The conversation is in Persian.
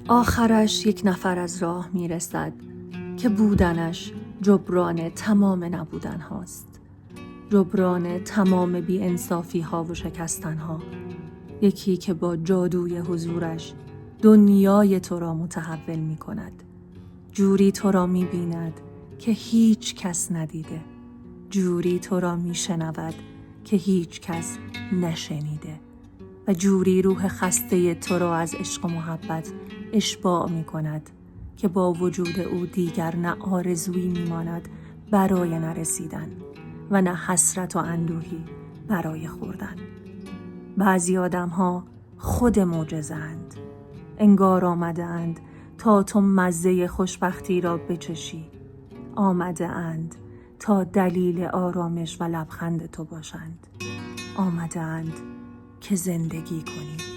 آخرش یک نفر از راه می رسد که بودنش جبران تمام نبودن هاست، جبران تمام بی انصافی ها و شکستن ها. یکی که با جادوی حضورش دنیای تو را متحول می کند، جوری تو را می بیند که هیچ کس ندیده، جوری تو را می شنود که هیچ کس نشنیده و جوری روح خسته تو را از عشق و محبت اشباع می کند که با وجود او دیگر نه آرزویی می ماند برای نرسیدن و نه حسرت و اندوهی برای خوردن. بعضی آدم ها خود معجزه‌اند، انگار آمده اند تا تو مزه خوشبختی را بچشی، آمده اند تا دلیل آرامش و لبخند تو باشند، آمده اند که زندگی کنی.